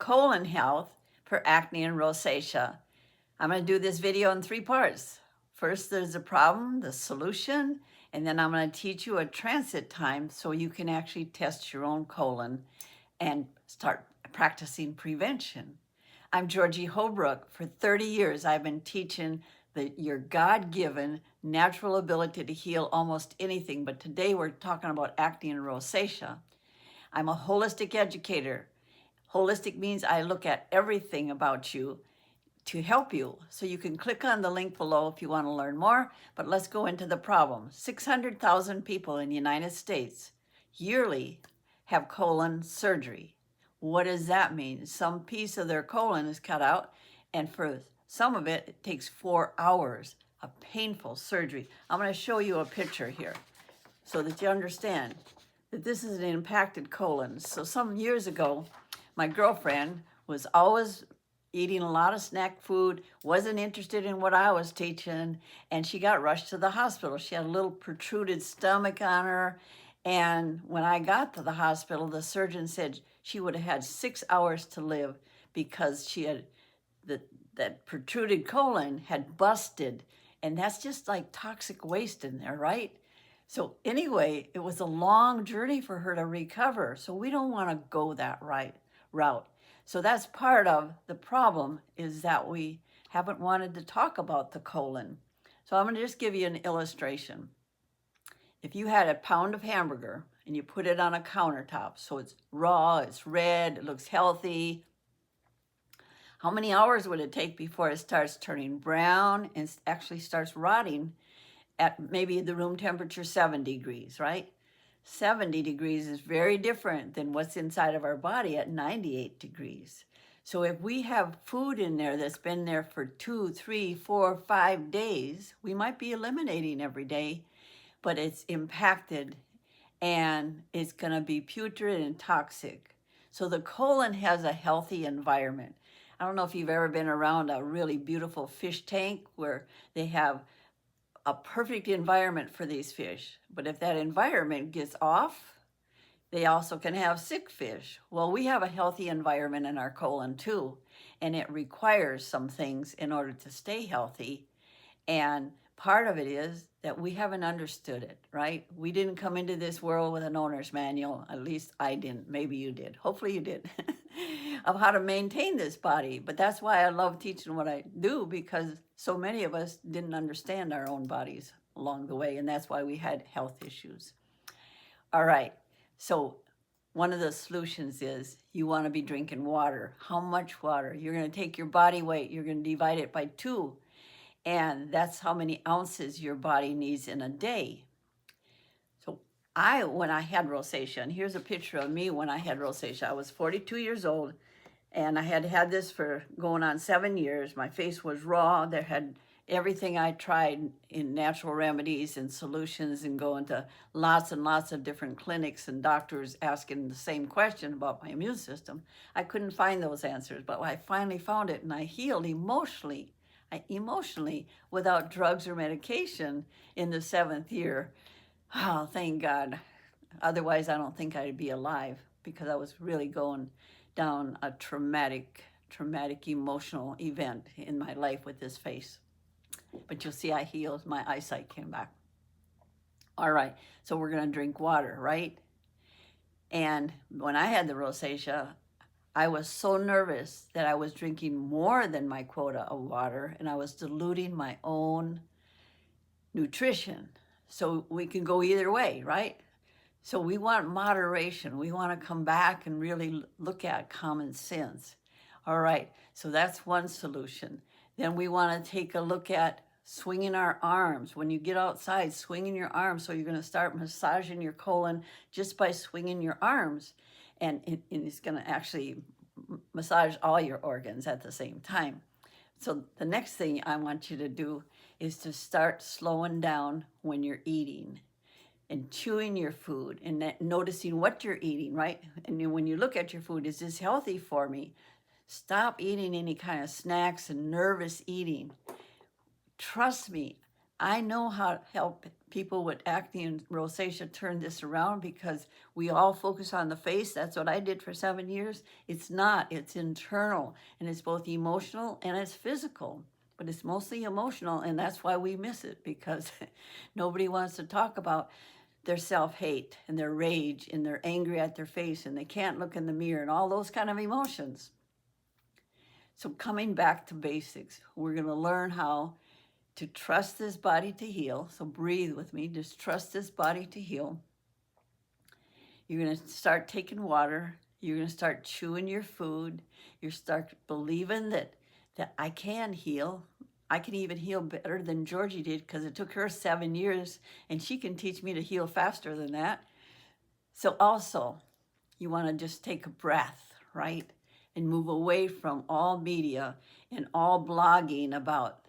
colon health for acne and rosacea. I'm going to do this video in 3 parts. First, there's the problem, the solution, and then I'm going to teach you a transit time so you can actually test your own colon and start practicing prevention. I'm Georgie Holbrook. For 30 years, I've been teaching your God-given natural ability to heal almost anything, but today we're talking about acne and rosacea. I'm a holistic educator. Holistic means I look at everything about you to help you. So you can click on the link below if you want to learn more, but let's go into the problem. 600,000 people in the United States yearly have colon surgery. What does that mean? Some piece of their colon is cut out, and for some of it, it takes 4 hours of painful surgery. I'm going to show you a picture here so that you understand that this is an impacted colon. So some years ago, my girlfriend was always eating a lot of snack food, wasn't interested in what I was teaching, and she got rushed to the hospital. She had a little protruded stomach on her, and when I got to the hospital, the surgeon said she would have had 6 hours to live because she had that protruded colon had busted, and that's just like toxic waste in there, right? So anyway, it was a long journey for her to recover, so we don't want to go that route. So that's part of the problem, is that we haven't wanted to talk about the colon. So I'm going to just give you an illustration. If you had a pound of hamburger and you put it on a countertop, so it's raw, it's red, it looks healthy, how many hours would it take before it starts turning brown and actually starts rotting at maybe the room temperature 70 degrees, right? 70 degrees is very different than what's inside of our body at 98 degrees. So if we have food in there that's been there for 2, 3, 4, 5 days, we might be eliminating every day, but it's impacted and it's going to be putrid and toxic. So the colon has a healthy environment. I don't know if you've ever been around a really beautiful fish tank where they have a perfect environment for these fish. But if that environment gets off, they also can have sick fish. Well, we have a healthy environment in our colon too, and it requires some things in order to stay healthy. And part of it is that we haven't understood it, right? We didn't come into this world with an owner's manual. At least I didn't. Maybe you did. Hopefully you did. Of how to maintain this body. But that's why I love teaching what I do, because so many of us didn't understand our own bodies along the way, and that's why we had health issues. All right, so one of the solutions is you want to be drinking water. How much water? You're going to take your body weight, you're going to divide it by 2, and that's how many ounces your body needs in a day. So when I had rosacea, and here's a picture of me when I had rosacea. I was 42 years old, and I had had this for going on 7 years. My face was raw. There had everything I tried in natural remedies and solutions, and going to lots and lots of different clinics and doctors asking the same question about my immune system. I couldn't find those answers, but I finally found it, and I healed emotionally without drugs or medication in the 7th year. Oh, thank God. Otherwise, I don't think I'd be alive, because I was really going down a traumatic emotional event in my life with this face. But you'll see I healed. My eyesight came back. All right, so we're going to drink water, right? And when I had the rosacea, I was so nervous that I was drinking more than my quota of water, and I was diluting my own nutrition. So we can go either way, right? So we want moderation. We want to come back and really look at common sense. All right, so that's one solution. Then we want to take a look at swinging our arms. When you get outside, swinging your arms. So you're going to start massaging your colon just by swinging your arms. And it's going to actually massage all your organs at the same time. So the next thing I want you to do is to start slowing down when you're eating and chewing your food and noticing what you're eating, right? And when you look at your food, is this healthy for me? Stop eating any kind of snacks and nervous eating. Trust me, I know how to help people with acne and rosacea turn this around because we all focus on the face. That's what I did for 7 years. It's not, it's internal, and it's both emotional and it's physical, but it's mostly emotional, and that's why we miss it, because nobody wants to talk about their self-hate and their rage and they're angry at their face and they can't look in the mirror and all those kind of emotions. So coming back to basics, we're going to learn how to trust this body to heal. So breathe with me, just trust this body to heal. You're going to start taking water. You're going to start chewing your food. You start believing that I can heal. I can even heal better than Georgie did, because it took her 7 years, and she can teach me to heal faster than that. So also, you want to just take a breath, right? And move away from all media and all blogging about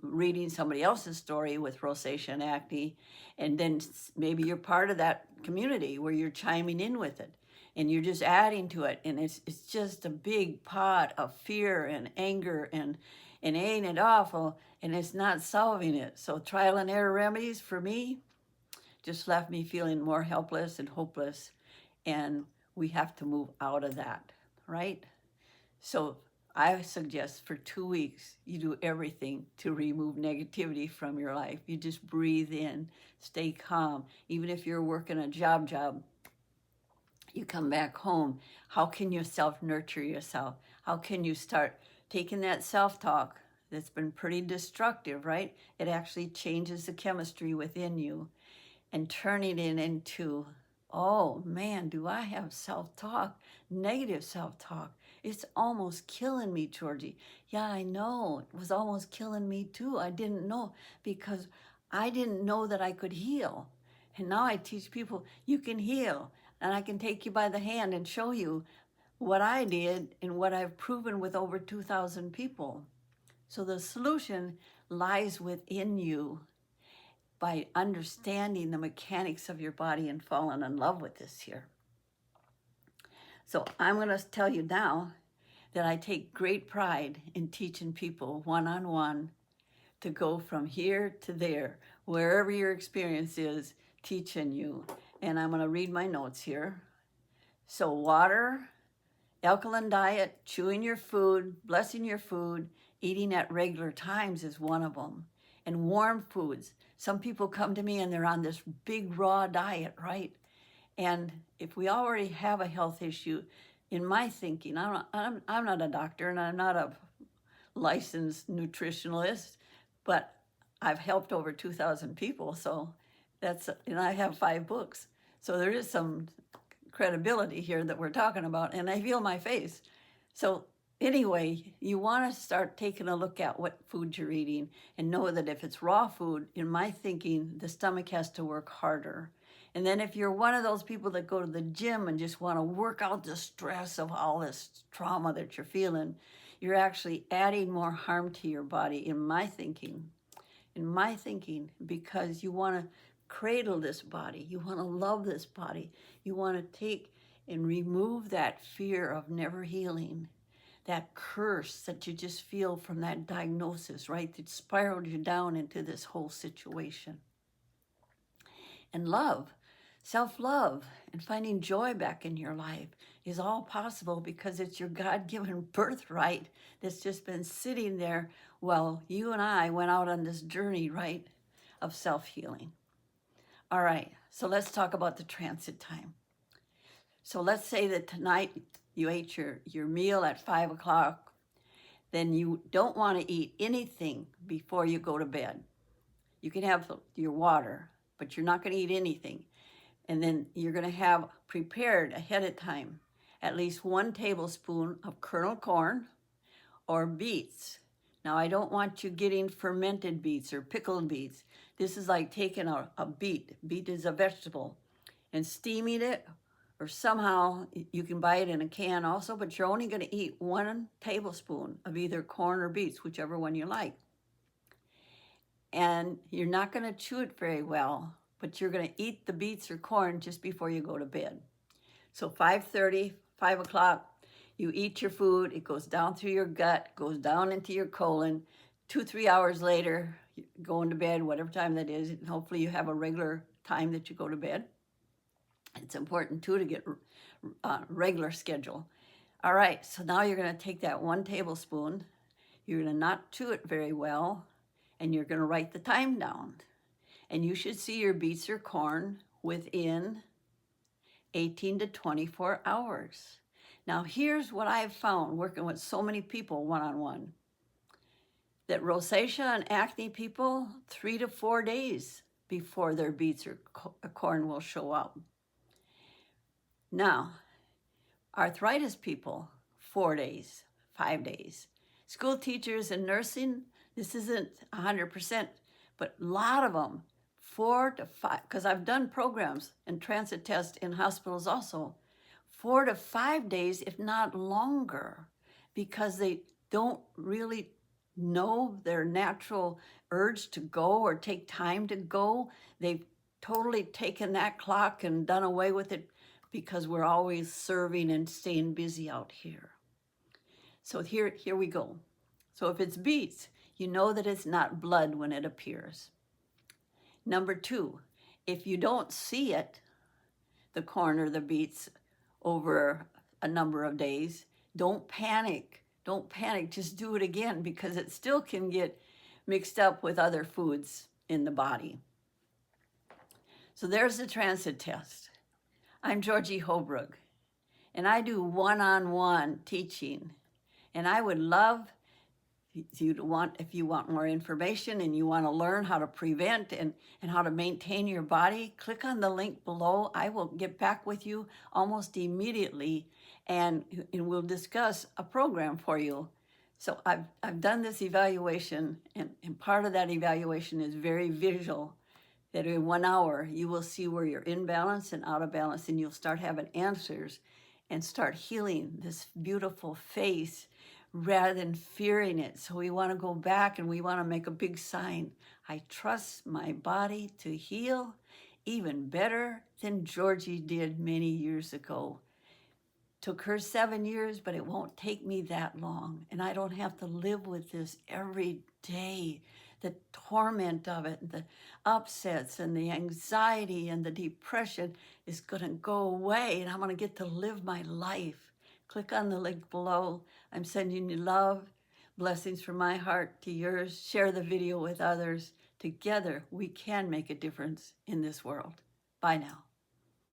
reading somebody else's story with rosacea and acne, and then maybe you're part of that community where you're chiming in with it and you're just adding to it, and it's just a big pot of fear and anger, and ain't it awful, and it's not solving it. So trial and error remedies for me just left me feeling more helpless and hopeless, and we have to move out of that, right? So I suggest for 2 weeks, you do everything to remove negativity from your life. You just breathe in, stay calm. Even if you're working a job, you come back home. How can you self-nurture yourself? How can you start taking that self-talk that's been pretty destructive, right? It actually changes the chemistry within you, and turning it into, oh man, do I have self-talk, negative self-talk. It's almost killing me, Georgie. Yeah, I know. It was almost killing me too. I didn't know, because I didn't know that I could heal. And now I teach people, you can heal. And I can take you by the hand and show you what I did and what I've proven with over 2,000 people. So the solution lies within you, by understanding the mechanics of your body and falling in love with this here. So I'm going to tell you now that I take great pride in teaching people one-on-one to go from here to there, wherever your experience is, teaching you. And I'm going to read my notes here. So water, alkaline diet, chewing your food, blessing your food, eating at regular times is one of them. And warm foods. Some people come to me and they're on this big raw diet, right? And if we already have a health issue, in my thinking, I'm not a doctor and I'm not a licensed nutritionalist, but I've helped over 2,000 people. So and I have 5 books. So there is some credibility here that we're talking about, and I feel my face. So anyway, you want to start taking a look at what food you're eating, and know that if it's raw food, in my thinking, the stomach has to work harder. And then if you're one of those people that go to the gym and just want to work out the stress of all this trauma that you're feeling, you're actually adding more harm to your body, in my thinking. Because you want to cradle this body, you want to love this body, you want to take and remove that fear of never healing, that curse that you just feel from that diagnosis, right? That spiraled you down into this whole situation. And love, self-love, and finding joy back in your life is all possible, because it's your God-given birthright that's just been sitting there while you and I went out on this journey, right, of self-healing. All right, so let's talk about the transit time. So let's say that tonight you ate your meal at 5 o'clock, then you don't want to eat anything before you go to bed. You can have your water, but you're not going to eat anything. And then you're going to have prepared ahead of time at least 1 tablespoon of kernel corn or beets. Now, I don't want you getting fermented beets or pickled beets. This is like taking a beet. Beet is a vegetable, and steaming it, or somehow you can buy it in a can also, but you're only going to eat 1 tablespoon of either corn or beets, whichever one you like. And you're not going to chew it very well, but you're going to eat the beets or corn just before you go to bed. So 5:30, 5 o'clock, you eat your food, it goes down through your gut, goes down into your colon. 2-3 hours later, going to bed, whatever time that is. And hopefully you have a regular time that you go to bed. It's important too to get a regular schedule. All right, so now you're going to take that 1 tablespoon. You're going to not chew it very well, and you're going to write the time down. And you should see your beets or corn within 18 to 24 hours. Now, here's what I've found working with so many people one-on-one. That rosacea and acne people, 3 to 4 days before their beets or corn will show up. Now, arthritis people, 4 days, 5 days. School teachers and nursing, this isn't 100%, but a lot of them, 4 to 5, because I've done programs and transit tests in hospitals also, 4 to 5 days, if not longer, because they don't really know their natural urge to go or take time to go. They've totally taken that clock and done away with it because we're always serving and staying busy out here. So here we go. So if it's beets, you know that it's not blood when it appears. Number 2, if you don't see it, the corn or the beets, over a number of days, don't panic. Don't panic, just do it again, because it still can get mixed up with other foods in the body. So there's the transit test. I'm Georgie Holbrook, and I do one-on-one teaching. And I would love if you want more information and you want to learn how to prevent and how to maintain your body, click on the link below. I will get back with you almost immediately, and we'll discuss a program for you. So I've done this evaluation, and part of that evaluation is very visual, that in 1 hour you will see where you're in balance and out of balance, and you'll start having answers and start healing this beautiful face rather than fearing it. So we want to go back and we want to make a big sign. I trust my body to heal even better than Georgie did many years ago. Took her 7 years, but it won't take me that long. And I don't have to live with this every day. The torment of it, the upsets and the anxiety and the depression is going to go away, and I'm going to get to live my life. Click on the link below. I'm sending you love, blessings from my heart to yours. Share the video with others. Together, we can make a difference in this world. Bye now.